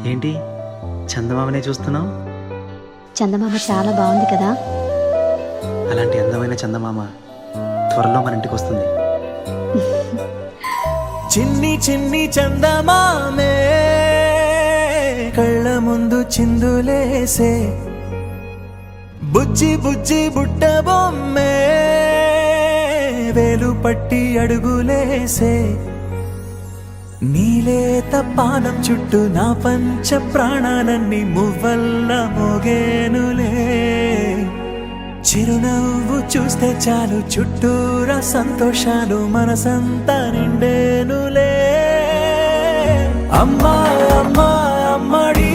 ఏంటి చందమామనే చూస్తున్నావు? చందమామ చాలా బాగుంది కదా. అలాంటి అందమైన చందమామ త్వరలో మన ఇంటికి వస్తుంది. చిన్ని చిన్ని చందమామే కళ్ళ ముందు చిందులేసే, బుజ్జి బుజ్జి బుట్ట బొమ్మే వేలు పట్టి అడుగులేసే, నీలేత పానం చుట్టూ నా పంచ ప్రాణాలన్నీ మువ్వల్ల మోగేనులే. చిరునవ్వు చూస్తే చాలు చుట్టూరా సంతోషాలు మనసంతా నిండేనులే. అమ్మా అమ్మా అమ్మడి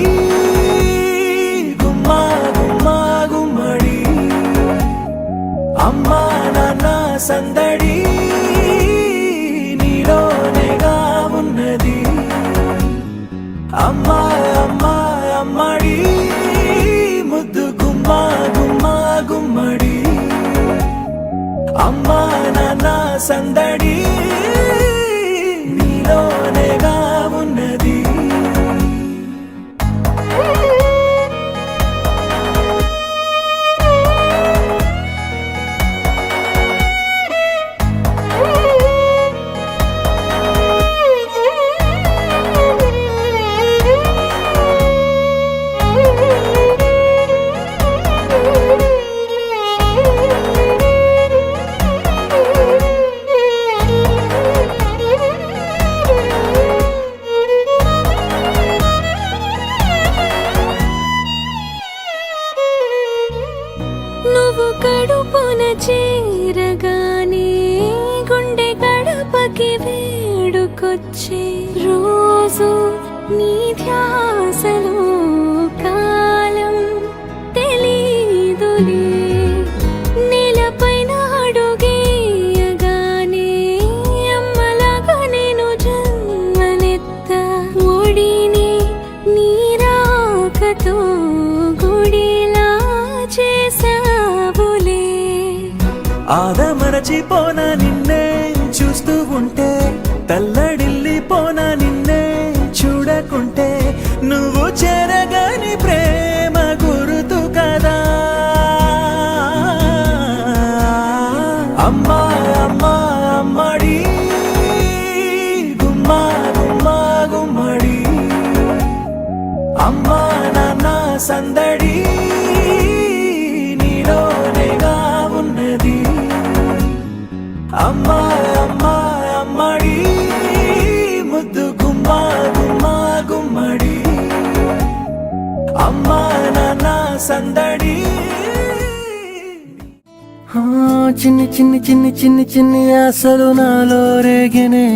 గుమ్మా గుమ్మా గుమ్మడి, అమ్మా నాన్న సందడి నీలోనేగా ఉన్నది. అమ్మా అమ్మా అమ్మడి ముద్దు గుమ్మా గుమ్మా గుమ్మడి, అమ్మా నాన్న సందడి నీలోనేగా ఉన్నది. నువ్వు కడుపున చేరగానే గుండె గడపకి వేడుకొచ్చే, రోజు నీ ధ్యాసలో కాలం తెలీదులే. నేలపైన అడుగేయగానే అమ్మలాగా నేను జన్మనెత్త, ఒడిని నీ రాకతో గుడిలా చేసావులే. ఆదమరచిపోనా నిన్నే చూస్తూ ఉంటే, తల్లడిల్లిపోనా నిన్నే చూడకుంటే, నువ్వు చెరగని ప్రేమ గురుతు కదా. అమ్మా అమ్మా అమ్మడి గుమ్మా గుమ్మా గుమ్మడి, అమ్మా నాన్న సందడి నీలోనేగా ఉన్నది. అమ్మా అమ్మా అమ్మడి ముద్దు గుమ్మా గుమ్మా గుమ్మడి, అమ్మా నాన్న సందడి. చిన్ని చిన్ని చిన్ని చిన్ని చిన్ని ఆశలు నాలో రేగినే,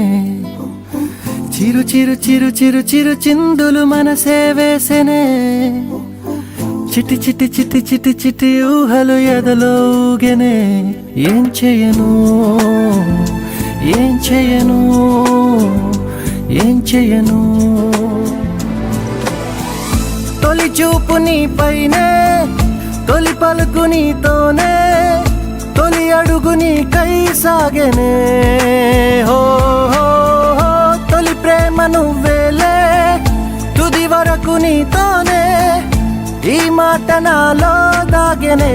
చిరు చిరు చిరు చిరు చిరు చిందులు మనసే వేసెనే, చిటి చిటి చిటి చిటి చిటి ఊహలు ఎదలో ఊగెనే. ఏం చేయను ఏం చేయను ఏం చేయను, తొలి చూపు నీపైనే, తొలి పలుకు నీతోనే, తొలి అడుగు నీకై సాగెనే. హో హో హో తొలి ప్రేమ నువ్వేలే, తుది వరకు నీతోనే, ఈ మాట నాలో దాగెనే.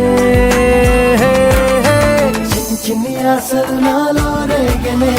చిన్ని చిన్ని ఆశలు నాలో రేగెనే,